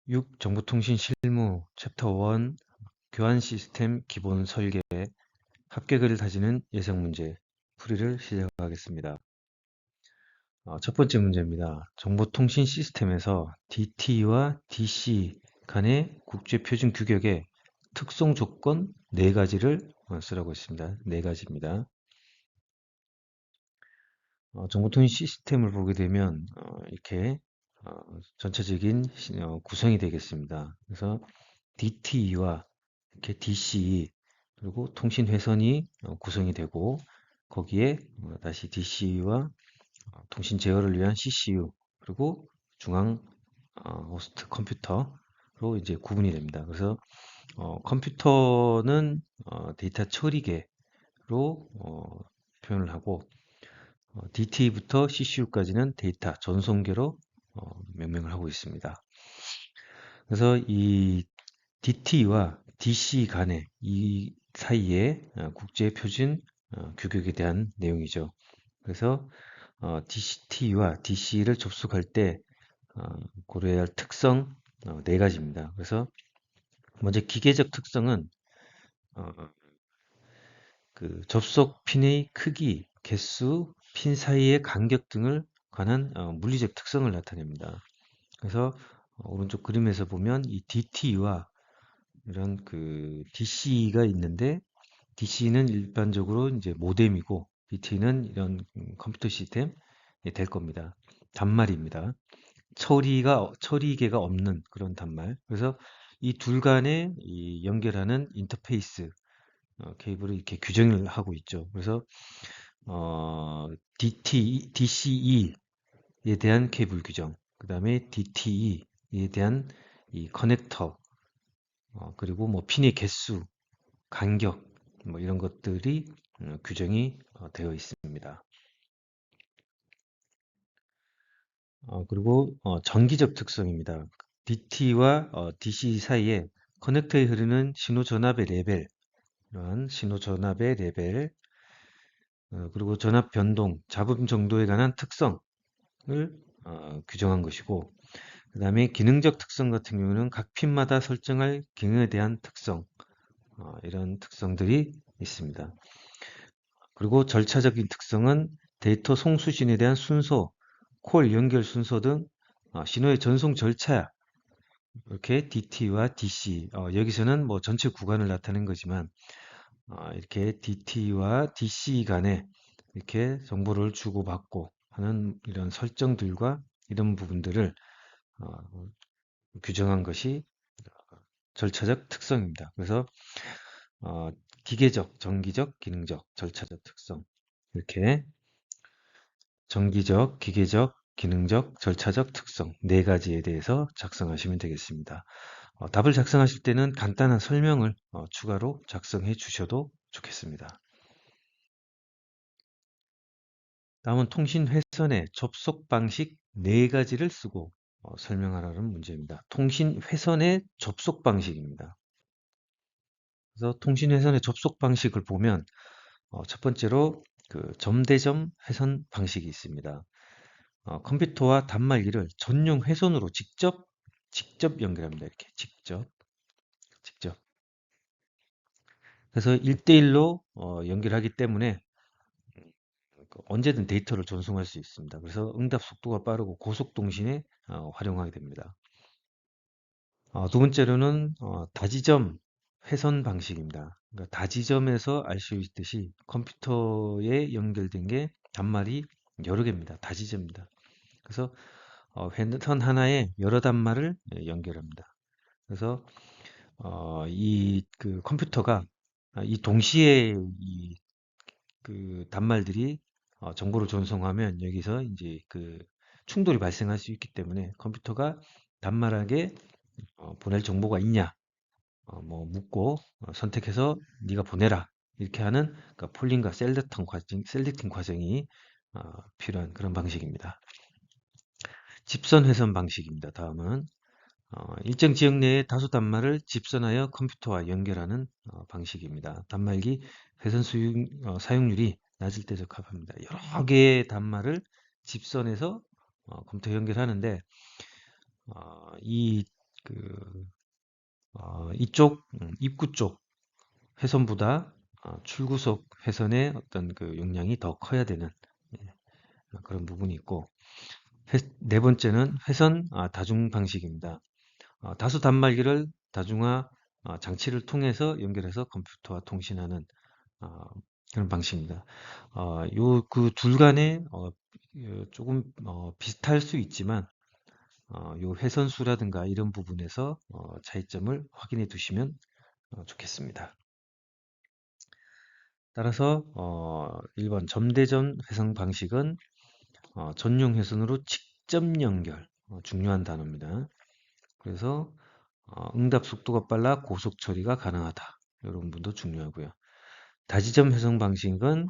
6. 정보통신 실무 챕터 1 교환 시스템 기본 설계 합격을 다지는 예상 문제 풀이를 시작하겠습니다. 첫 번째 문제입니다. 정보통신 시스템에서 DT와 DC 간의 국제표준 규격의 특성 조건 4가지를 쓰라고 했습니다. 4가지입니다. 정보통신 시스템을 보게 되면 이렇게 전체적인 구성이 되겠습니다. 그래서 DTE와 이렇게 DCE 그리고 통신 회선이 구성이 되고 거기에 다시 DCE와 통신 제어를 위한 CCU 그리고 중앙 호스트 컴퓨터로 이제 구분이 됩니다. 그래서 컴퓨터는 데이터 처리계로 표현을 하고 DT부터 CCU까지는 데이터 전송계로 명명을 하고 있습니다. 그래서 이 DT와 DC 간의 이 사이에 국제 표준 규격에 대한 내용이죠. 그래서 DCT와 DC를 접속할 때 고려해야 할 특성 4가지입니다. 그래서 먼저 기계적 특성은 그 접속 핀의 크기, 개수, 핀 사이의 간격 등을 관한 물리적 특성을 나타냅니다. 그래서 오른쪽 그림에서 보면 이 DT와 이런 그 DC가 있는데 DC는 일반적으로 이제 모뎀이고 DT는 이런 컴퓨터 시스템이 될 겁니다. 단말입니다. 처리계가 없는 그런 단말. 그래서 이 둘 간의 이 연결하는 인터페이스 케이블을 이렇게 규정을 하고 있죠. 그래서 DCE에 대한 케이블 규정, 그 다음에 DTE에 대한 이 커넥터, 그리고 뭐 핀의 개수, 간격, 뭐 이런 것들이 규정이 되어 있습니다. 그리고 전기적 특성입니다. DT와 DC 사이에 커넥터에 흐르는 신호 전압의 레벨, 이러한 신호 전압의 레벨, 그리고 전압 변동, 잡음 정도에 관한 특성을 규정한 것이고, 그 다음에 기능적 특성 같은 경우는 각 핀마다 설정할 기능에 대한 특성, 이런 특성들이 있습니다. 그리고 절차적인 특성은 데이터 송수신에 대한 순서, 콜 연결 순서 등 신호의 전송 절차, 이렇게 DT와 DC, 여기서는 뭐 전체 구간을 나타낸 거지만 이렇게 DT와 DC 간에 이렇게 정보를 주고받고 하는 이런 설정들과 이런 부분들을 규정한 것이 절차적 특성입니다. 그래서 기계적, 정기적, 기능적, 절차적 특성 이렇게 정기적, 기계적, 기능적, 절차적 특성 4가지에 대해서 작성하시면 되겠습니다. 답을 작성하실 때는 간단한 설명을 추가로 작성해 주셔도 좋겠습니다. 다음은 통신 회선의 접속 방식 4가지를 쓰고 설명하라는 문제입니다. 통신 회선의 접속 방식입니다. 그래서 통신 회선의 접속 방식을 보면 첫 번째로 그 점대점 회선 방식이 있습니다. 컴퓨터와 단말기를 전용 회선으로 직접 연결합니다. 이렇게 직접. 그래서 1대1로 연결하기 때문에 언제든 데이터를 전송할 수 있습니다. 그래서 응답 속도가 빠르고 고속 통신에 활용하게 됩니다. 두 번째로는 다지점 회선 방식입니다. 그러니까 다지점에서 알 수 있듯이 컴퓨터에 연결된 게 단말이 여러 개입니다. 다지점입니다. 그래서 회선 하나에 여러 단말을 연결합니다. 그래서 이 그 컴퓨터가 이 동시에 이 그 단말들이 정보를 전송하면 여기서 이제 그 충돌이 발생할 수 있기 때문에 컴퓨터가 단말하게 보낼 정보가 있냐 뭐 묻고 선택해서 네가 보내라 이렇게 하는 그러니까 폴링과 셀렉팅 과정이 필요한 그런 방식입니다. 집선 회선 방식입니다. 다음은 일정 지역 내의 다수 단말을 집선하여 컴퓨터와 연결하는 방식입니다. 단말기 회선 사용률이 낮을 때 적합합니다. 여러 개의 단말을 집선해서 컴퓨터 연결하는데 이 이쪽 입구 쪽 회선보다 출구속 회선의 어떤 그 용량이 더 커야 되는 예, 그런 부분이 있고 네 번째는 회선 다중 방식입니다. 다수 단말기를 다중화 장치를 통해서 연결해서 컴퓨터와 통신하는 어, 그런 방식입니다. 요 그 둘 간에 조금 비슷할 수 있지만 요 회선수라든가 이런 부분에서 차이점을 확인해 두시면 좋겠습니다. 따라서 1번 점대전 회선 방식은 전용 회선으로 직접 연결 중요한 단어입니다. 그래서 응답 속도가 빨라 고속 처리가 가능하다. 이런 부분도 중요하고요. 다지점 회선 방식은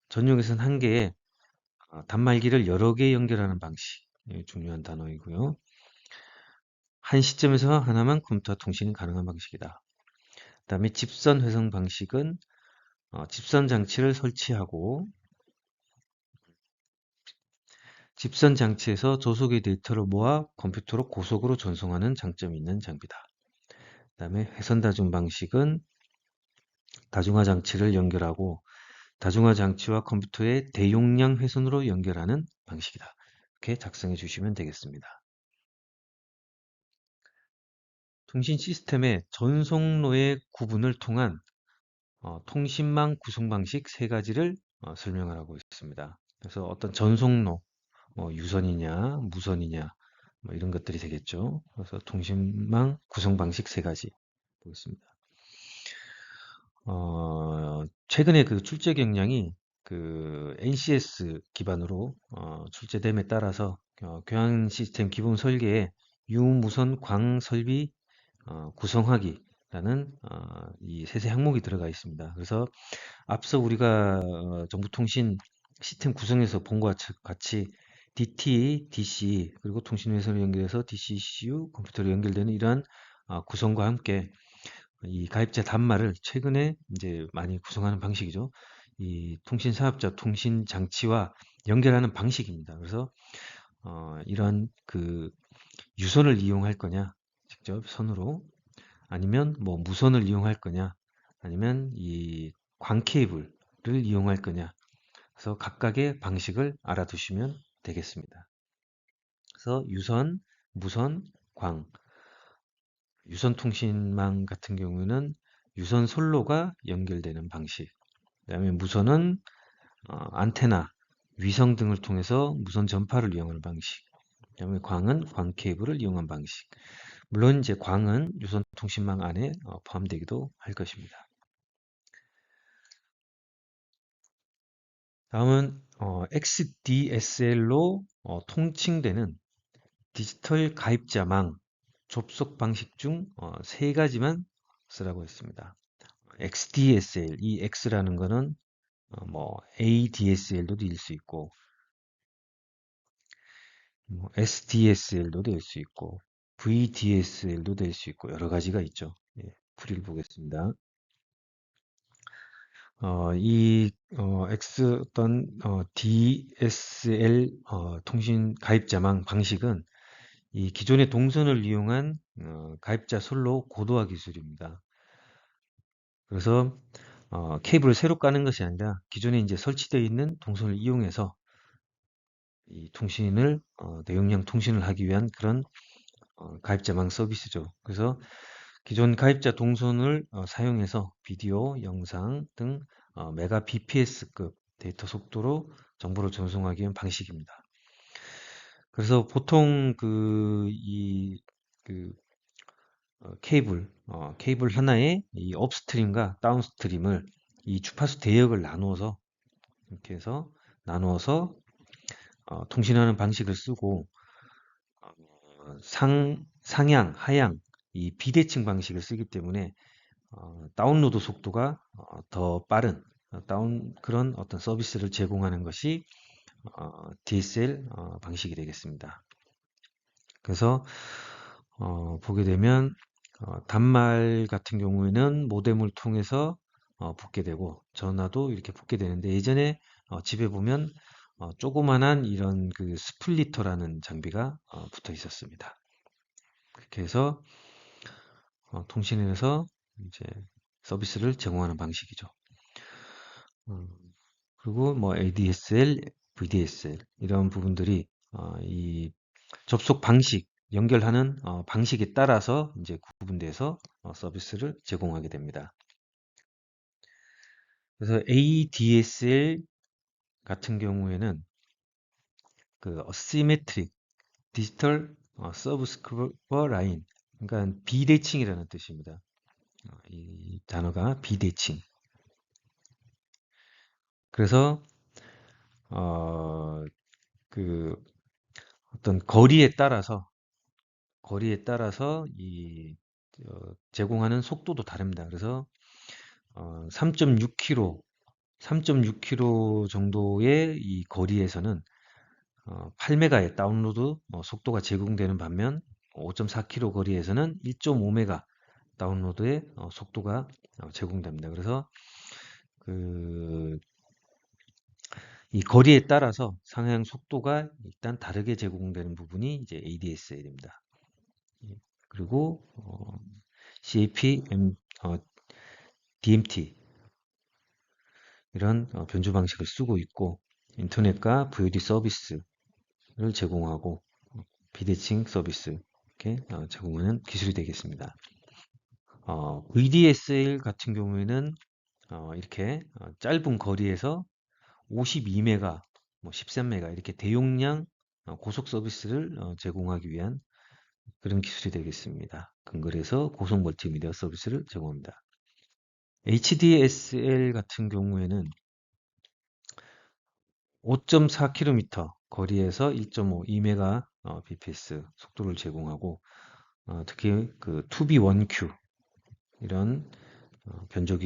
전용 회선 한 개에 단말기를 여러 개 연결하는 방식. 중요한 단어이고요. 한 시점에서 하나만 컴퓨터 통신이 가능한 방식이다. 그다음에 집선 회선 방식은 집선 장치를 설치하고 집선 장치에서 조속의 데이터를 모아 컴퓨터로 고속으로 전송하는 장점이 있는 장비다. 그다음에 회선 다중 방식은 다중화 장치를 연결하고 다중화 장치와 컴퓨터의 대용량 회선으로 연결하는 방식이다. 이렇게 작성해 주시면 되겠습니다. 통신 시스템의 전송로의 구분을 통한 통신망 구성 방식 세 가지를 설명하라고 있습니다. 그래서 어떤 전송로, 유선이냐, 무선이냐, 뭐 이런 것들이 되겠죠. 그래서 통신망 구성 방식 세 가지 보겠습니다. 최근에 그 출제 경량이 그 NCS 기반으로 출제됨에 따라서 교환 시스템 기본 설계에 유무선 광 설비 구성하기라는 이 세세 항목이 들어가 있습니다. 그래서 앞서 우리가 정보통신 시스템 구성에서 본 것과 같이 DT, DC 그리고 통신회선을 연결해서 DC, CU 컴퓨터로 연결되는 이러한 구성과 함께 이 가입자 단말을 최근에 이제 많이 구성하는 방식이죠. 이 통신 사업자 통신 장치와 연결하는 방식입니다. 그래서 이런 그 유선을 이용할 거냐, 직접 선으로 아니면 뭐 무선을 이용할 거냐, 아니면 이 광 케이블을 이용할 거냐. 그래서 각각의 방식을 알아두시면 되겠습니다. 그래서 유선, 무선, 광. 유선 통신망 같은 경우는 유선 선로가 연결되는 방식. 그다음에 무선은 안테나, 위성 등을 통해서 무선 전파를 이용하는 방식. 그다음에 광은 광 케이블을 이용한 방식. 물론 이제 광은 유선 통신망 안에 포함되기도 할 것입니다. 다음은 XDSL로 통칭되는 디지털 가입자망 접속 방식 중 세 가지만 쓰라고 했습니다. XDSL, 이 X라는 거는 뭐 ADSL도 될 수 있고 뭐 SDSL도 될 수 있고 VDSL도 될 수 있고 여러 가지가 있죠. 예, 풀이를 보겠습니다. X 어떤 DSL 통신 가입자망 방식은 이 기존의 동선을 이용한 가입자 선로 고도화 기술입니다. 그래서 케이블을 새로 까는 것이 아니라 기존에 이제 설치되어 있는 동선을 이용해서 이 통신을 내용량 통신을 하기 위한 그런 가입자망 서비스죠. 그래서 기존 가입자 동선을 사용해서 비디오, 영상 등 메가 bps급 데이터 속도로 정보를 전송하기 위한 방식입니다. 그래서 보통 그 케이블 하나에 이 업스트림과 다운스트림을 이 주파수 대역을 나누어서 이렇게 해서 나누어서 통신하는 방식을 쓰고 상향, 하향 이 비대칭 방식을 쓰기 때문에 다운로드 속도가 더 빠른 그런 어떤 서비스를 제공하는 것이 DSL 방식이 되겠습니다. 그래서 보게 되면 단말 같은 경우에는 모뎀을 통해서 붙게 되고 전화도 이렇게 붙게 되는데 예전에 집에 보면 조그만한 이런 그 스플리터라는 장비가 붙어 있었습니다. 이렇게 해서 통신에서 이제 서비스를 제공하는 방식이죠. 음, 그리고 뭐 ADSL, VDSL 이런 부분들이 이 접속 방식, 연결하는 방식에 따라서 이제 구분돼서 서비스를 제공하게 됩니다. 그래서 ADSL 같은 경우에는 그 Asymmetric Digital Subscriber Line, 그러니까 비대칭이라는 뜻입니다. 이 단어가 비대칭. 그래서 어, 그 어떤 거리에 따라서 이 제공하는 속도도 다릅니다. 그래서 3.6km, 3.6km 정도의 이 거리에서는 8메가의 다운로드 속도가 제공되는 반면 5.4km 거리에서는 1.5메가 다운로드의 속도가 제공됩니다. 그래서 그 이 거리에 따라서 상향 속도가 일단 다르게 제공되는 부분이 이제 ADSL입니다. 그리고 CAP, DMT 이런 변조 방식을 쓰고 있고 인터넷과 VOD 서비스를 제공하고 비대칭 서비스 이렇게 제공하는 기술이 되겠습니다. VDSL 같은 경우에는 이렇게 짧은 거리에서 52메가, 뭐 13메가 이렇게 대용량 고속 서비스를 제공하기 위한 그런 기술이 되겠습니다. 근거리에서 고속 멀티미디어 서비스를 제공합니다. HDSL 같은 경우에는 5.4km 거리에서 1.5, 2메가 bps 속도를 제공하고 특히 그 2B1Q 이런 변조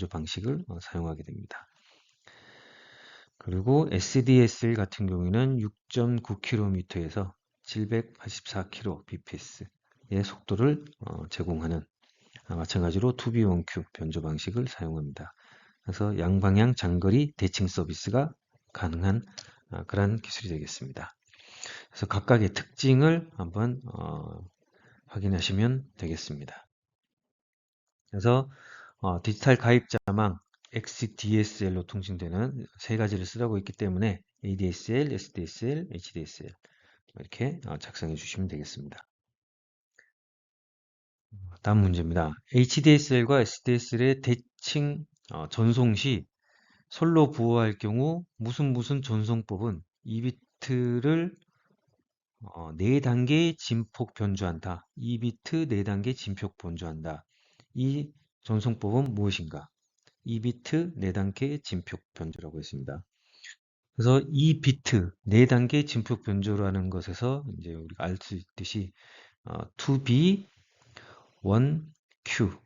방식을 사용하게 됩니다. 그리고 SDSL 같은 경우에는 6.9km에서 784kbps의 속도를 제공하는 마찬가지로 2B1Q 변조 방식을 사용합니다. 그래서 양방향 장거리 대칭 서비스가 가능한 그러한 기술이 되겠습니다. 그래서 각각의 특징을 한번 확인하시면 되겠습니다. 그래서 디지털 가입자망 XDSL로 통신되는 세 가지를 쓰라고 있기 때문에 ADSL, SDSL, HDSL 이렇게 작성해 주시면 되겠습니다. 다음 문제입니다. HDSL과 SDSL의 대칭 전송 시 솔로 부호할 경우 무슨 전송법은 2비트를 4단계 진폭 변조한다. 2비트 4단계 진폭 변조한다. 이 전송법은 무엇인가? 2비트 4단계 진폭 변조라고 했습니다. 그래서 2비트 4단계 진폭 변조라는 것에서 이제 우리가 알 수 있듯이 2B, 1Q,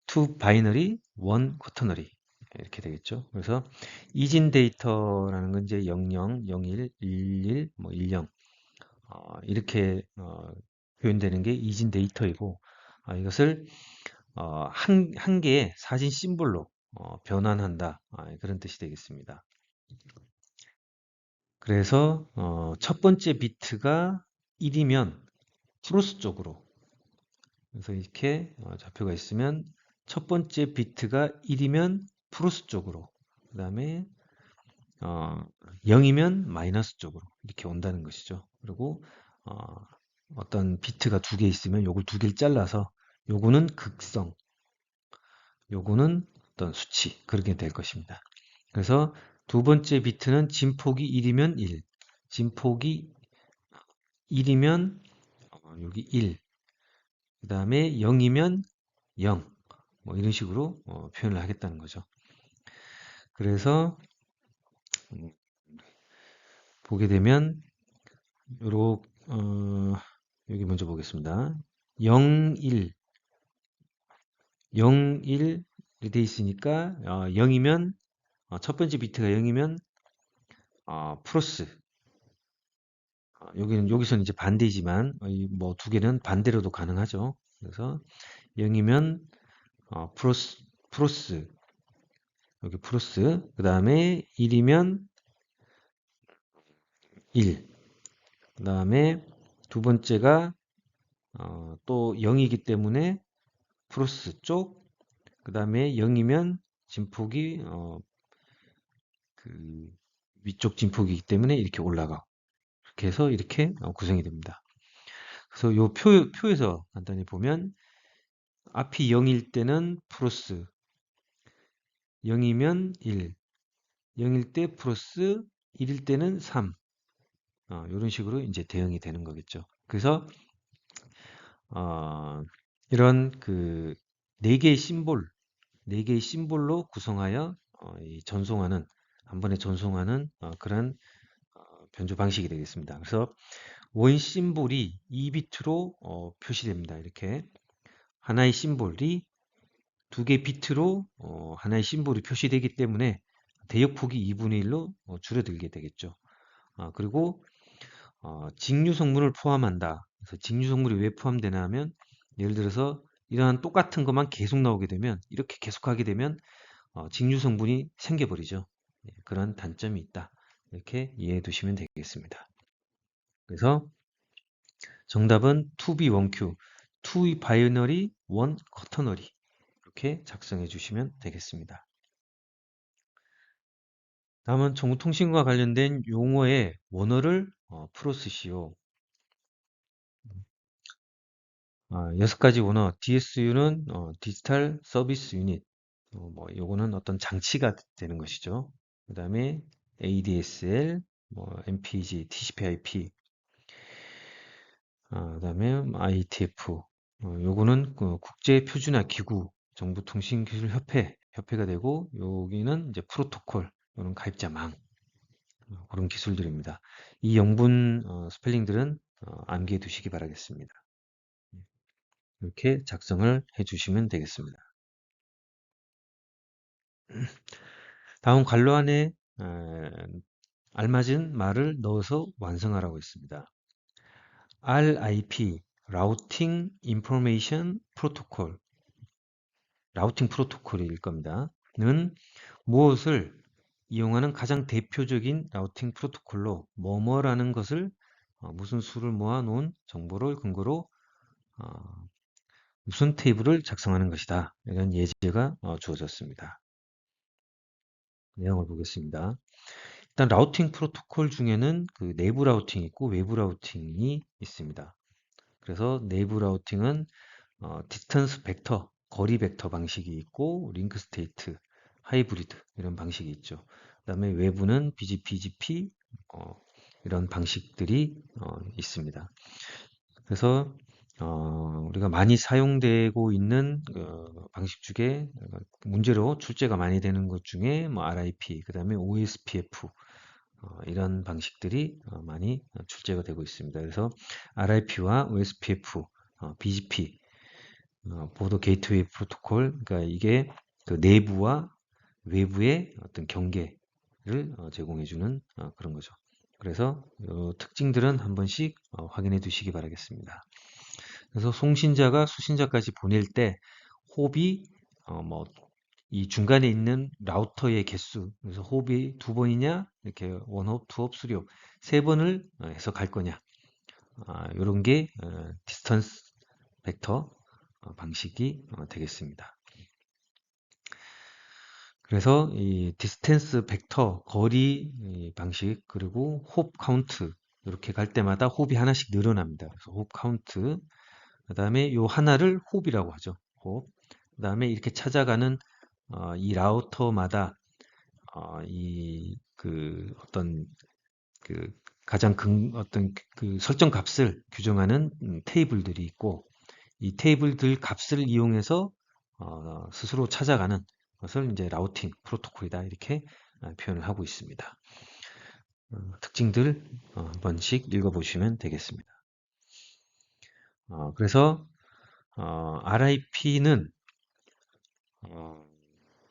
2 바이너리, 1 쿼터너리 이렇게 되겠죠. 그래서 이진 데이터라는 건 이제 00, 01, 11, 뭐 10 이렇게 표현되는 게 이진 데이터이고 이것을 한 개의 사진 심볼로 변환한다. 그런 뜻이 되겠습니다. 그래서 첫 번째 비트가 1이면 프로스 쪽으로, 그래서 이렇게 좌표가 있으면 첫 번째 비트가 1이면 프로스 쪽으로, 그 다음에 0이면 마이너스 쪽으로 이렇게 온다는 것이죠. 그리고 어떤 비트가 두 개 있으면 요걸 두 개를 잘라서 요거는 극성, 요거는 어떤 수치, 그렇게 될 것입니다. 그래서 두 번째 비트는 진폭이 1이면 1, 진폭이 1이면 여기 1, 그 다음에 0이면 0, 뭐 이런 식으로 표현을 하겠다는 거죠. 그래서 보게 되면 요러 여기 먼저 보겠습니다. 0, 1, 0, 1이 돼 있으니까 0이면 첫 번째 비트가 0이면 플러스, 여기서는 이제 반대지만 뭐 두 개는 반대로도 가능하죠. 그래서 0이면 플러스 여기 플러스, 그 다음에 1이면 1, 그 다음에 두 번째가 또 0이기 때문에 플러스 쪽, 그 다음에 0이면 진폭이 그 위쪽 진폭이기 때문에 이렇게 올라가. 이렇게 해서 이렇게 구성이 됩니다. 그래서 요 표에서 간단히 보면 앞이 0일 때는 플러스, 0이면 1, 0일 때 플러스, 1일 때는 3. 이런 식으로 이제 대응이 되는 거겠죠. 그래서 어, 이런 그 네 개의 심볼, 네 개의 심볼로 구성하여 이 전송하는 한 번에 전송하는 그런 변조 방식이 되겠습니다. 그래서 원 심볼이 2비트로 표시됩니다. 이렇게 하나의 심볼이 두 개 비트로 하나의 심볼이 표시되기 때문에 대역폭이 2분의 1로 줄어들게 되겠죠. 그리고 직류 성분을 포함한다. 그래서 직류 성분이 왜 포함되나 하면 예를 들어서 이러한 똑같은 것만 계속 나오게 되면 이렇게 계속하게 되면 직류 성분이 생겨버리죠. 예, 그런 단점이 있다. 이렇게 이해해 두시면 되겠습니다. 그래서 정답은 2B1Q, 2 바이너리, 1 커터너리 이렇게 작성해 주시면 되겠습니다. 다음은 정보통신과 관련된 용어의 원어를 풀어 쓰시오. 6가지 원어, DSU는 디지털 서비스 유닛, 뭐 요거는 어떤 장치가 되는 것이죠. 그 다음에 ADSL, 뭐 MPG, TCP/IP, 그다음에 IETF, 요거는 그 국제 표준화 기구, 협회가 되고 여기는 이제 프로토콜, 요는 가입자망 그런 기술들입니다. 이 영분 스펠링들은 암기해 두시기 바라겠습니다. 이렇게 작성을 해주시면 되겠습니다. 다음 괄호 안에 알맞은 말을 넣어서 완성하라고 했습니다. RIP, Routing Information Protocol, 라우팅 프로토콜일 겁니다. 는 무엇을 이용하는 가장 대표적인 라우팅 프로토콜로 뭐뭐라는 것을 무슨 수를 모아놓은 정보를 근거로 무슨 테이블을 작성하는 것이다. 이런 예제가 주어졌습니다. 내용을 보겠습니다. 일단 라우팅 프로토콜 중에는 그 내부 라우팅이 있고 외부 라우팅이 있습니다. 그래서 내부 라우팅은 디스턴스 벡터, 거리 벡터 방식이 있고 링크 스테이트, 하이브리드 이런 방식이 있죠. 그다음에 외부는 BGP, 이런 방식들이 있습니다. 그래서 우리가 많이 사용되고 있는 방식 중에 문제로 출제가 많이 되는 것 중에 뭐 RIP, 그다음에 OSPF 이런 방식들이 많이 출제가 되고 있습니다. 그래서 RIP와 OSPF, BGP, 보드 게이트웨이 프로토콜, 그러니까 이게 그 내부와 외부의 어떤 경계를 제공해주는 그런 거죠. 그래서 특징들은 한 번씩 확인해 두시기 바라겠습니다. 그래서 송신자가 수신자까지 보낼 때 홉이 뭐 이 중간에 있는 라우터의 개수, 그래서 홉이 2번이냐, 이렇게 원홉, 투홉, 쓰리홉, 3번을 해서 갈 거냐, 이런 게 디스턴스 벡터 방식이 되겠습니다. 그래서 이 디스턴스 벡터 거리 방식 그리고 홉 카운트 이렇게 갈 때마다 홉이 하나씩 늘어납니다. 그래서 홉 카운트 그 다음에 요 하나를 홉이라고 하죠. 홉. 그 다음에 이렇게 찾아가는 이 라우터마다 이 그 어떤 그 가장 어떤 그 설정 값을 규정하는 테이블들이 있고 이 테이블들 값을 이용해서 스스로 찾아가는 것을 이제 라우팅 프로토콜이다 이렇게 표현을 하고 있습니다. 특징들 한 번씩 읽어보시면 되겠습니다. 그래서 RIP는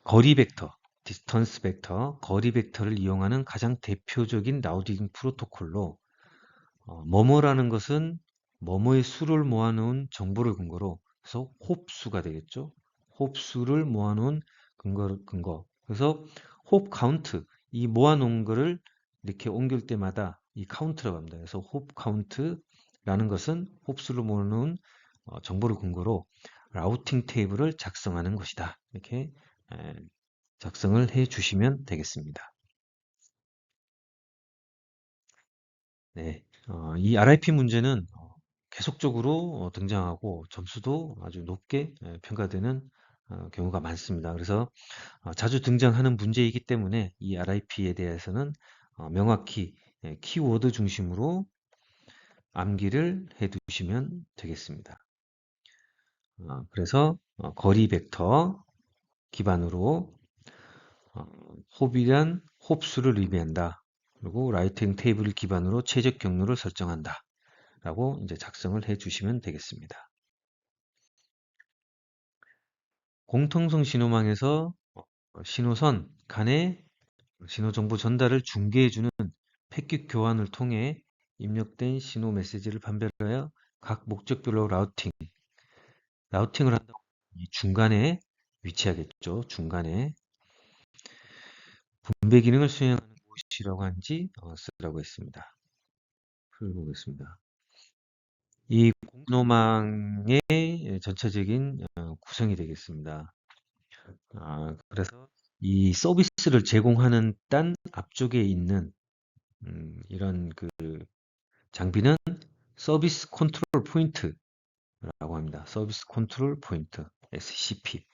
거리 벡터, 디스턴스 벡터, 거리 벡터를 이용하는 가장 대표적인 라우팅 프로토콜로 뭐뭐라는 것은 뭐뭐의 수를 모아놓은 정보를 근거로 그래서 홉수가 되겠죠. 홉수를 모아놓은 근거. 그래서 홉 카운트 이 모아놓은 거를 이렇게 옮길 때마다 이 카운트라고 합니다. 그래서 홉 카운트 라는 것은 홉스로 모으는 정보를 근거로 라우팅 테이블을 작성하는 것이다. 이렇게 에, 작성을 해 주시면 되겠습니다. 네, 이 RIP 문제는 계속적으로 등장하고 점수도 아주 높게 평가되는 경우가 많습니다. 그래서 자주 등장하는 문제이기 때문에 이 RIP에 대해서는 명확히 키워드 중심으로 암기를 해 두시면 되겠습니다. 그래서 거리 벡터 기반으로 어, 홉이란 홉수를 의미한다. 그리고 라이팅 테이블 기반으로 최적 경로를 설정한다. 라고 이제 작성을 해 주시면 되겠습니다. 공통성 신호망에서 신호선 간의 신호 정보 전달을 중개해주는 패킷 교환을 통해 입력된 신호 메시지를 판별하여 각 목적별로 라우팅을 한다고 이 중간에 위치하겠죠. 중간에 분배 기능을 수행하는 곳이라고 한지 쓰라고 했습니다. 풀어보겠습니다. 이 공노망의 전체적인 구성이 되겠습니다. 그래서 이 서비스를 제공하는 딴 앞쪽에 있는 이런 그 장비는 서비스 컨트롤 포인트라고 합니다. 서비스 컨트롤 포인트 SCP.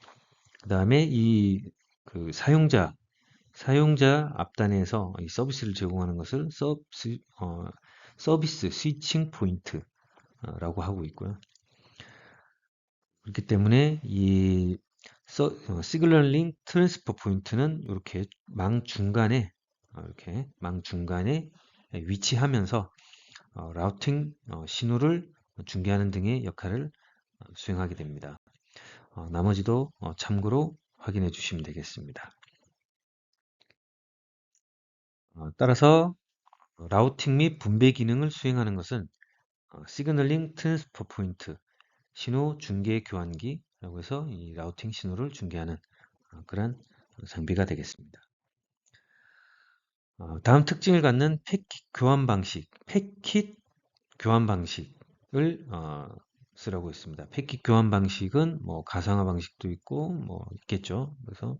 그 다음에 이 그 사용자 앞단에서 이 서비스를 제공하는 것을 서비스 스위칭 포인트라고 하고 있고요. 그렇기 때문에 이 시그널링 트랜스퍼 포인트는 이렇게 이렇게 망 중간에 위치하면서 라우팅 신호를 중개하는 등의 역할을 수행하게 됩니다. 나머지도 참고로 확인해 주시면 되겠습니다. 따라서 라우팅 및 분배 기능을 수행하는 것은 시그널링 트랜스퍼 포인트 신호 중개 교환기라고 해서 이 라우팅 신호를 중개하는 그런 장비가 되겠습니다. 다음 특징을 갖는 패킷 교환 방식을 쓰라고 했습니다. 패킷 교환 방식은 뭐 가상화 방식도 있고 뭐 있겠죠. 그래서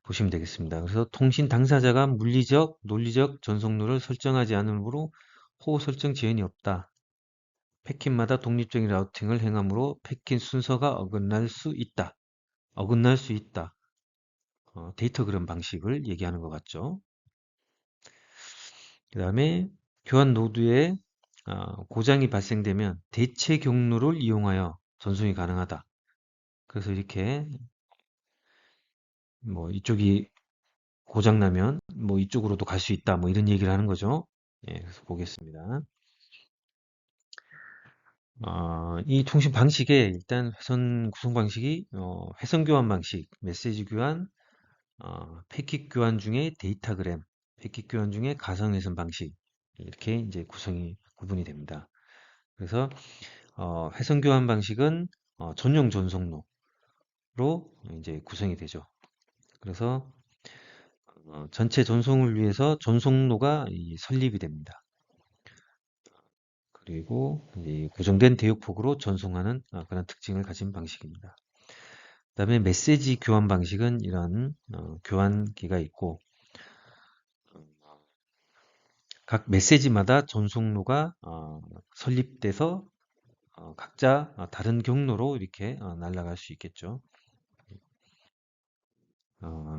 보시면 되겠습니다. 그래서 통신 당사자가 물리적, 논리적 전송로를 설정하지 않으므로 호호 설정 지연이 없다. 패킷마다 독립적인 라우팅을 행함으로 패킷 순서가 어긋날 수 있다. 데이터그램 방식을 얘기하는 것 같죠. 그 다음에 교환 노드에 고장이 발생되면 대체 경로를 이용하여 전송이 가능하다. 그래서 이렇게 뭐 이쪽이 고장 나면 뭐 이쪽으로도 갈 수 있다. 뭐 이런 얘기를 하는 거죠. 예, 그래서 보겠습니다. 이 통신 방식에 일단 회선 구성 방식이 회선 교환 방식, 메시지 교환, 패킷 교환 중에 데이터그램, 패킷 교환 중에 가상 회선 방식 이렇게 이제 구분이 됩니다. 그래서 회선 교환 방식은 전용 전송로로 이제 구성이 되죠. 그래서 전체 전송을 위해서 전송로가 설립이 됩니다. 그리고 이 고정된 대역폭으로 전송하는 그런 특징을 가진 방식입니다. 그다음에 메시지 교환 방식은 이런 교환기가 있고 각 메시지마다 전송로가 설립돼서 각자 다른 경로로 이렇게 날아갈 수 있겠죠.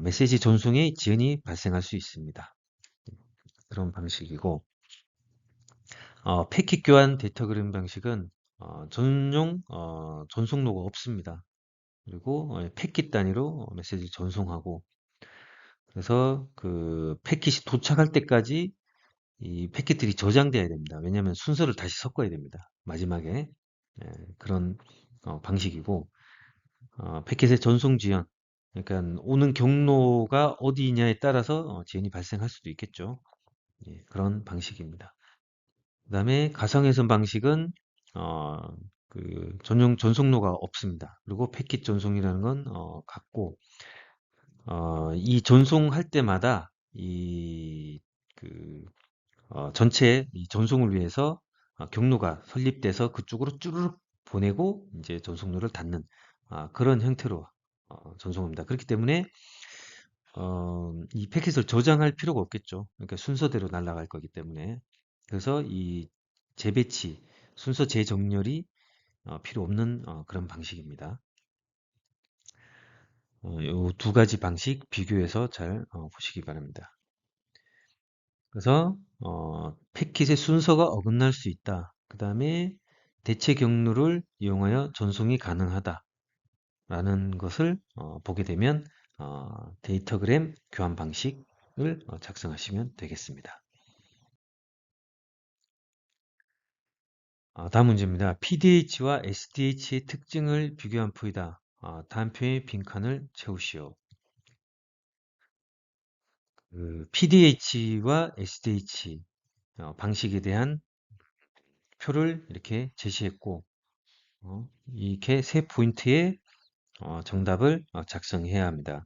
메시지 전송에 지연이 발생할 수 있습니다. 그런 방식이고 패킷 교환 데이터그램 방식은 전용 전송로가 없습니다. 그리고 패킷 단위로 메시지를 전송하고 그래서 그 패킷이 도착할 때까지 이 패킷들이 저장돼야 됩니다. 왜냐하면 순서를 다시 섞어야 됩니다. 마지막에 그런 방식이고 패킷의 전송 지연 그러니까 오는 경로가 어디냐에 따라서 지연이 발생할 수도 있겠죠. 예, 그런 방식입니다. 그다음에 가상회선 방식은 어, 그 전용 전송로가 없습니다. 그리고 패킷 전송이라는 건 같고 이 전송할 때마다 이 그 전체 이 전송을 위해서 경로가 설립돼서 그쪽으로 쭈르륵 보내고 이제 전송로를 닫는 그런 형태로 전송합니다. 그렇기 때문에 이 패킷을 저장할 필요가 없겠죠. 그러니까 순서대로 날아갈 거기 때문에. 그래서 이 재배치, 순서 재정렬이 필요 없는 그런 방식입니다. 이 두 가지 방식 비교해서 잘 보시기 바랍니다. 그래서 패킷의 순서가 어긋날 수 있다. 그 다음에 대체 경로를 이용하여 전송이 가능하다. 라는 것을 보게 되면 데이터그램 교환 방식을 작성하시면 되겠습니다. 다음 문제입니다. PDH와 SDH의 특징을 비교한 표이다. 다음 표의 빈칸을 채우시오. PDH와 SDH 방식에 대한 표를 이렇게 제시했고 이렇게 세 포인트의 정답을 작성해야 합니다.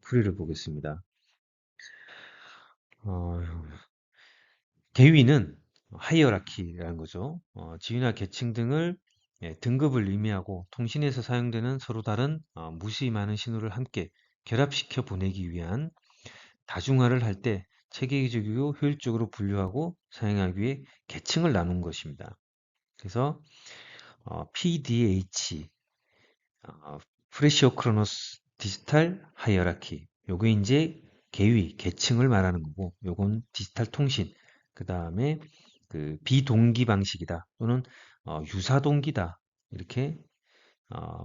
풀이를 보겠습니다. 어, 대위는 하이어라키라는 거죠. 지위나 계층 등을 등급을 의미하고 통신에서 사용되는 서로 다른 무수히 많은 신호를 함께 결합시켜 보내기 위한 다중화를 할 때 체계적이고 효율적으로 분류하고 사용하기 위해 계층을 나눈 것입니다. 그래서 PDH, 프레시오 크로노스 디지털 하이어라키. 요게 이제 계위, 계층을 말하는 거고, 요건 디지털 통신. 그 다음에 그 비동기 방식이다 또는 유사동기다 이렇게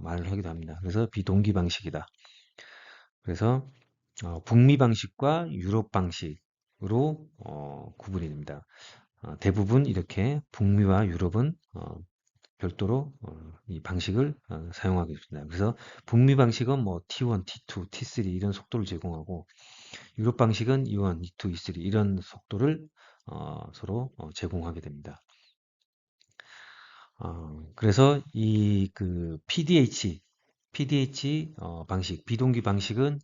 말을 하기도 합니다. 그래서 비동기 방식이다. 그래서 북미 방식과 유럽 방식으로 구분이 됩니다. 대부분 이렇게 북미와 유럽은 별도로 이 방식을 사용하게 됩니다. 그래서 북미 방식은 뭐 T1, T2, T3 이런 속도를 제공하고 유럽 방식은 E1, E2, E3 이런 속도를 서로 제공하게 됩니다. 그래서 이 그 PDH 방식, 비동기 방식은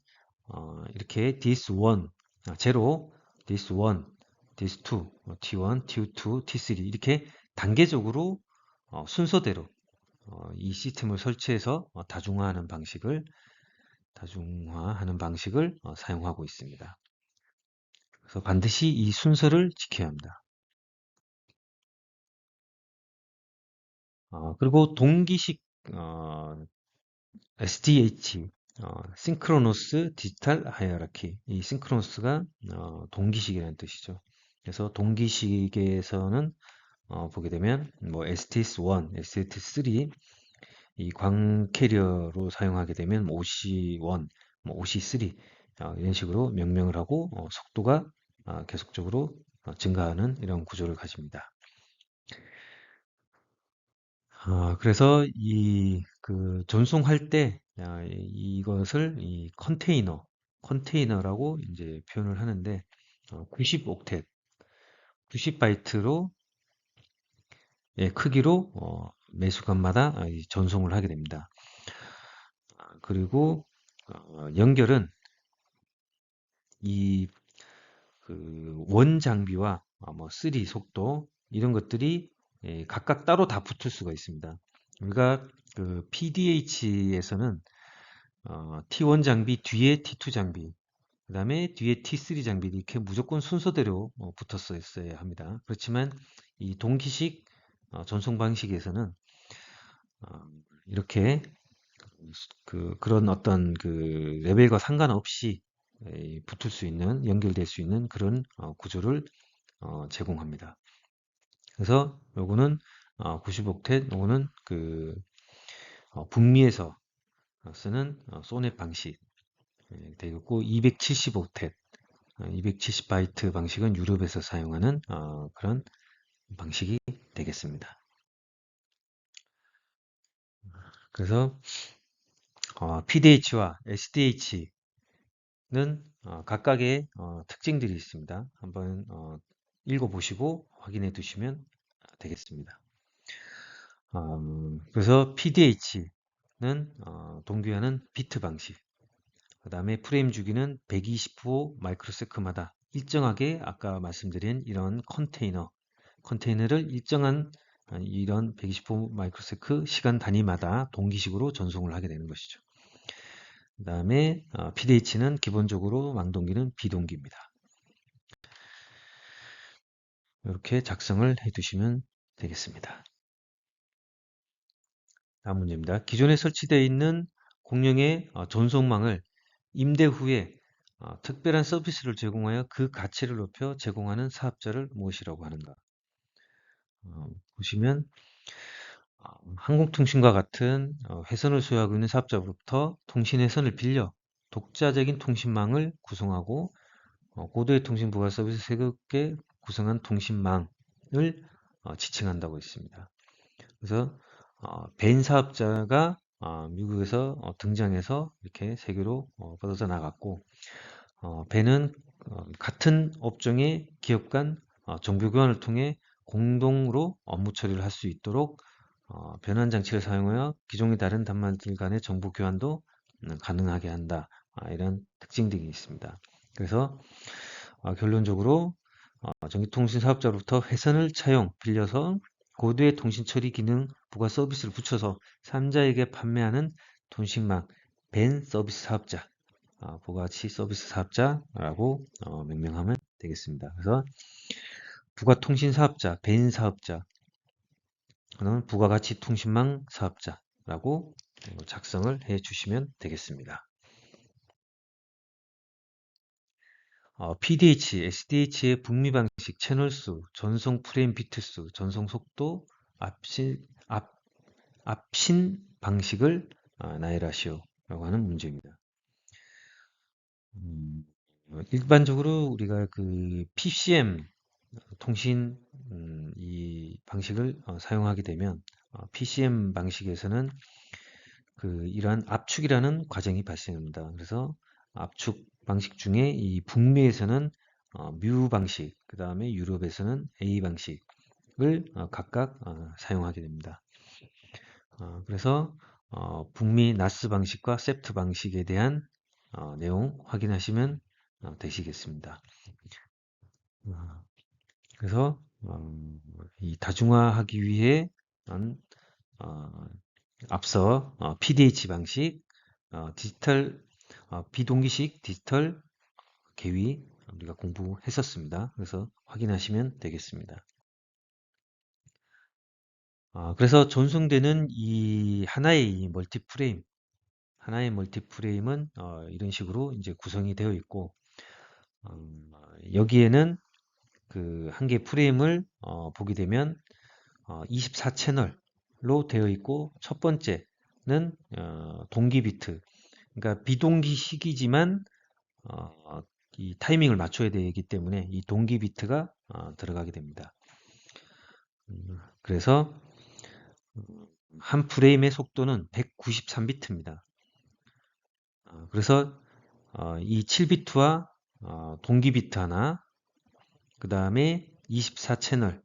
이렇게 this1, 제로, this1, this2, T1, T2, T3 이렇게 단계적으로 순서대로 이 시스템을 설치해서 다중화하는 방식을 사용하고 있습니다. 그래서 반드시 이 순서를 지켜야 합니다. 그리고 동기식 SDH, Synchronous Digital Hierarchy. 이 Synchronous가 동기식이라는 뜻이죠. 그래서 동기식에서는 보게 되면 뭐 STS1, STS3 이 광 캐리어로 사용하게 되면 뭐 OC1, 뭐 OC3 이런 식으로 명명을 하고 속도가 계속적으로 증가하는 이런 구조를 가집니다. 그래서 이 그 전송할 때 이것을 이 컨테이너라고 이제 표현을 하는데 90옥텟, 90바이트로 크기로 매수간마다 전송을 하게 됩니다. 그리고 연결은 이 그 원 장비와 뭐 3 속도 이런 것들이 각각 따로 다 붙을 수가 있습니다. 우리가 그 PDH에서는 T1 장비 뒤에 T2 장비 그 다음에 뒤에 T3 장비 이렇게 무조건 순서대로 붙었어야 합니다. 그렇지만 이 동기식 전송 방식에서는 어, 이렇게 그런 어떤 그 레벨과 상관없이 붙을 수 있는 연결될 수 있는 그런 구조를 제공합니다. 그래서 요거는 90옥텟 요거는 그 북미에서 쓰는 소넷 방식 되겠고 270옥텟 270바이트 방식은 유럽에서 사용하는 그런 방식이 되겠습니다. 그래서 PDH와 SDH는 각각의 특징들이 있습니다. 한번 읽어보시고 확인해 두시면 되겠습니다. 그래서 PDH는 동기화는 비트 방식, 그 다음에 프레임 주기는 120호 마이크로세컨마다 일정하게 아까 말씀드린 이런 컨테이너를 일정한 이런 125 마이크로세컨드 시간 단위마다 동기식으로 전송을 하게 되는 것이죠. 그 다음에 PDH는 기본적으로 망동기는 비동기입니다. 이렇게 작성을 해 두시면 되겠습니다. 다음 문제입니다. 기존에 설치되어 있는 공용의 전송망을 임대 후에 특별한 서비스를 제공하여 그 가치를 높여 제공하는 사업자를 무엇이라고 하는가? 보시면 한국통신과 같은 회선을 소유하고 있는 사업자로부터 통신회선을 빌려 독자적인 통신망을 구성하고 고도의 통신 부가 서비스 새롭게 구성한 통신망을 지칭한다고 했습니다. 그래서 벤 사업자가 미국에서 등장해서 이렇게 세계로 뻗어져 나갔고, 벤은 같은 업종의 기업 간 정보 교환을 통해 공동으로 업무 처리를 할 수 있도록 변환 장치를 사용하여 기존의 다른 단말들 간의 정보 교환도 가능하게 한다. 이런 특징들이 있습니다. 그래서 결론적으로 전기통신 사업자로부터 회선을 차용 빌려서 고도의 통신 처리 기능 부가 서비스를 붙여서 3자에게 판매하는 통신망 벤 서비스 사업자, 부가가치 서비스 사업자라고 명명하면 되겠습니다. 그래서 부가통신 사업자, 벤 사업자, 는 부가가치 통신망 사업자라고 작성을 해 주시면 되겠습니다. PDH, SDH의 북미 방식, 채널 수, 전송 프레임 비트 수, 전송 속도, 앞신 방식을 나열하시오라고 하는 문제입니다. 일반적으로 우리가 그 PCM 통신 이 방식을 사용하게 되면 PCM 방식에서는 이러한 압축이라는 과정이 발생합니다. 그래서 압축 방식 중에 이 북미에서는 뮤 방식, 그 다음에 유럽에서는 A 방식을 각각 사용하게 됩니다. 그래서 북미 나스 방식과 세프트 방식에 대한 내용 확인하시면 되시겠습니다. 그래서 이 다중화하기 위해 앞서 PDH 방식, 디지털 비동기식 디지털 계위 우리가 공부했었습니다. 그래서 확인하시면 되겠습니다. 그래서 전송되는 이 하나의 멀티프레임은 이런 식으로 이제 구성이 되어 있고, 여기에는 그 한 개 프레임을 보게 되면 24채널로 되어 있고, 첫 번째는 동기 비트, 그러니까 비동기식이지만 이 타이밍을 맞춰야 되기 때문에 이 동기 비트가 들어가게 됩니다. 그래서 한 프레임의 속도는 193비트입니다. 그래서 이 7비트와 동기 비트 하나, 그 다음에 24채널로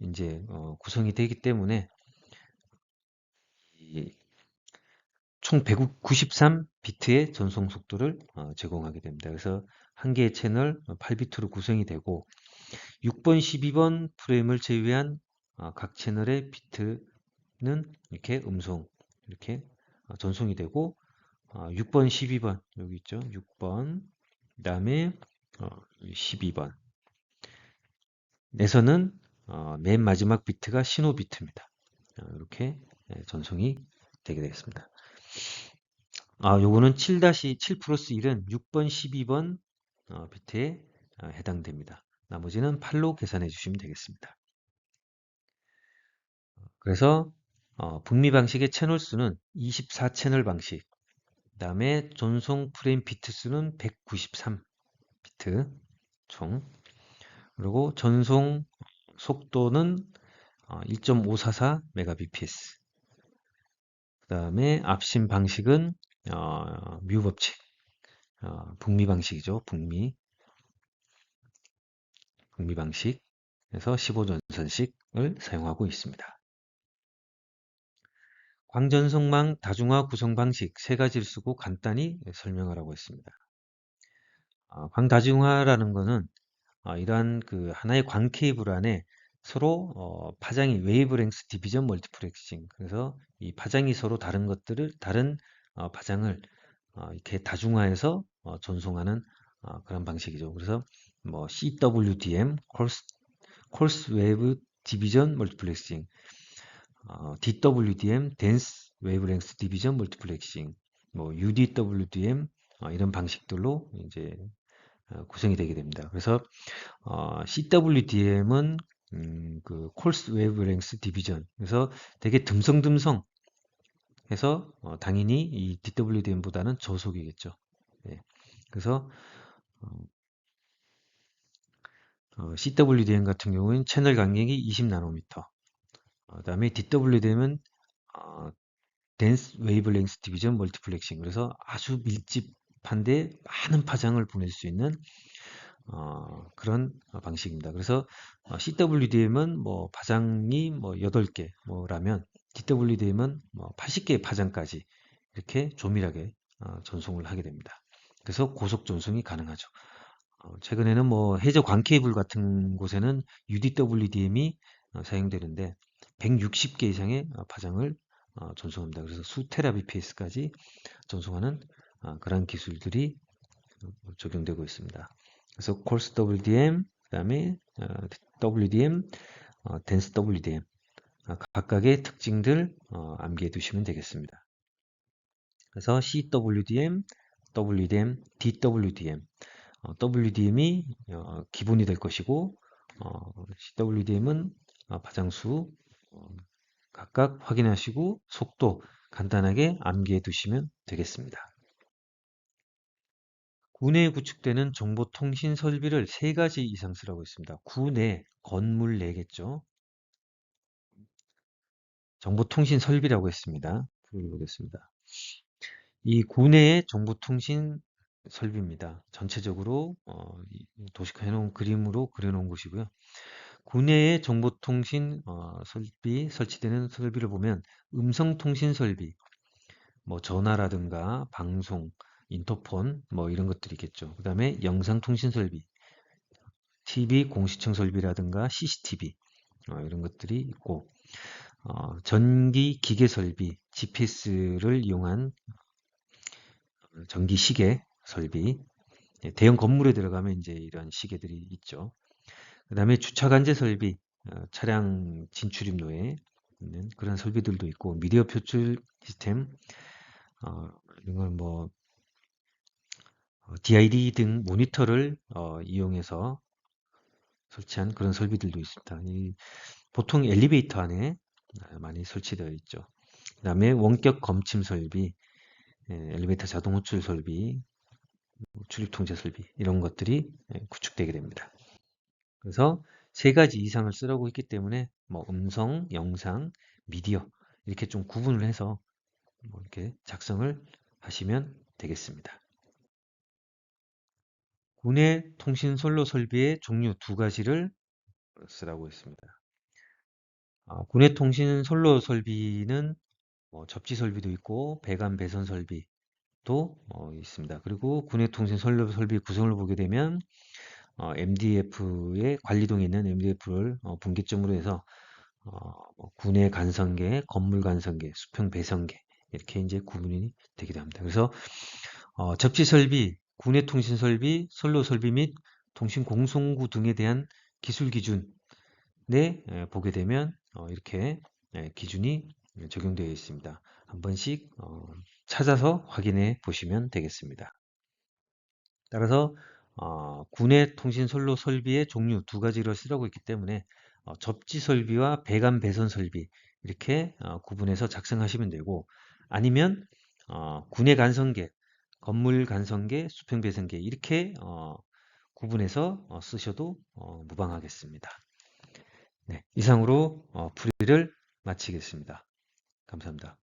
이제 구성이 되기 때문에 총 193비트의 전송 속도를 제공하게 됩니다. 그래서 한 개의 채널 8비트로 구성이 되고 6번, 12번 프레임을 제외한 각 채널의 비트는 이렇게 이렇게 전송이 되고 6번, 12번 여기 있죠. 6번 그 다음에 12번 에서는 맨 마지막 비트가 신호 비트입니다. 이렇게 전송이 되게 되겠습니다. 요거는 7-7 플러스 1은 6번, 12번 비트에 해당됩니다. 나머지는 8로 계산해 주시면 되겠습니다. 그래서 북미 방식의 채널 수는 24채널 방식, 그 다음에 전송 프레임 비트 수는 193비트 총, 그리고 전송 속도는 1.544 메가bps, 그 다음에 앞신 방식은 뮤 법칙, 북미 방식이죠. 북미 방식에서 15전선씩을 사용하고 있습니다. 광전송망 다중화 구성 방식 세 가지를 쓰고 간단히 설명하라고 했습니다. 광다중화라는 것은 이러한 그 하나의 광 케이블 안에 서로 파장이 웨이브랭스 디비전 멀티플렉싱. 그래서 이 파장이 서로 다른 것들을 다른 파장을 이렇게 다중화해서 전송하는 그런 방식이죠. 그래서 뭐 CWDM, 콜스 웨이브 디비전 멀티플렉싱, DWDM, 덴스 웨이브랭스 디비전 멀티플렉싱, 뭐 UDWDM 이런 방식들로 이제 구성이 되게 됩니다. 그래서 CWDM은 그 콜스 웨이브랭스 디비전. 그래서 되게 듬성듬성 해서 당연히 이 DWDM보다는 저속이겠죠. 예. 그래서 CWDM 같은 경우는 채널 간격이 20나노미터. 그다음에 DWDM은 덴스 웨이브랭스 디비전 멀티플렉싱. 그래서 아주 밀집한데 많은 파장을 보낼 수 있는 그런 방식입니다. 그래서 CWDM은 뭐 파장이 뭐 8개 뭐라면 DWDM은 뭐 80개의 파장까지 이렇게 조밀하게 전송을 하게 됩니다. 그래서 고속 전송이 가능하죠. 최근에는 뭐 해저 광 케이블 같은 곳에는 UDWDM이 사용되는데 160개 이상의 파장을 전송합니다. 그래서 수 테라bps까지 전송하는 그런 기술들이 적용되고 있습니다. 그래서 콜스 WDM, 그다음에 WDM, 덴스 WDM 각각의 특징들 암기해 두시면 되겠습니다. 그래서 CWDM, WDM, DWDM, WDM이 기본이 될 것이고 CWDM은 파장수 각각 확인하시고 속도 간단하게 암기해 두시면 되겠습니다. 구내에 구축되는 정보통신 설비를 세 가지 이상 쓰라고 했습니다. 구내, 건물 내겠죠. 정보통신 설비라고 했습니다. 보겠습니다. 이 구내의 정보통신 설비입니다. 전체적으로 도식화해 놓은 그림으로 그려놓은 것이고요. 구내의 정보통신 설비, 설치되는 설비를 보면 음성통신 설비, 뭐 전화라든가 방송, 인터폰 뭐 이런 것들이 있겠죠. 그 다음에 영상통신 설비, TV 공시청 설비라든가 CCTV 이런 것들이 있고 전기 기계 설비, GPS를 이용한 전기 시계 설비, 대형 건물에 들어가면 이제 이런 시계들이 있죠. 그 다음에 주차 간제 설비, 차량 진출입로에 있는 그런 설비들도 있고 미디어 표출 시스템, 이런 걸뭐 DID 등 모니터를 이용해서 설치한 그런 설비들도 있습니다. 보통 엘리베이터 안에 많이 설치되어 있죠. 그 다음에 원격 검침 설비, 엘리베이터 자동 호출 설비, 출입 통제 설비 이런 것들이 구축되게 됩니다. 그래서 세 가지 이상을 쓰라고 했기 때문에 뭐 음성, 영상, 미디어 이렇게 좀 구분을 해서 뭐 이렇게 작성을 하시면 되겠습니다. 국내 통신 선로 설비의 종류 두 가지를 쓰라고 했습니다. 국내 통신 선로 설비는 접지 설비도 있고 배관 배선 설비도 있습니다. 그리고 국내 통신 선로 설비 구성을 보게 되면 MDF의 관리동에 있는 MDF를 분기점으로 해서 군의 간선계, 건물 간선계, 수평 배선계 이렇게 이제 구분이 되게 됩니다. 그래서 접지 설비, 군의 통신 설비, 선로 설비 및 통신 공송구 등에 대한 기술 기준에 보게 되면 이렇게 기준이 적용되어 있습니다. 한 번씩 찾아서 확인해 보시면 되겠습니다. 따라서 군의 통신 선로 설비의 종류 두 가지를 쓰라고 했기 때문에 접지 설비와 배관 배선 설비 이렇게 구분해서 작성하시면 되고 아니면 군의 간선계, 건물 간선계, 수평 배선계 이렇게 구분해서 쓰셔도 무방하겠습니다. 네, 이상으로 풀이를 마치겠습니다. 감사합니다.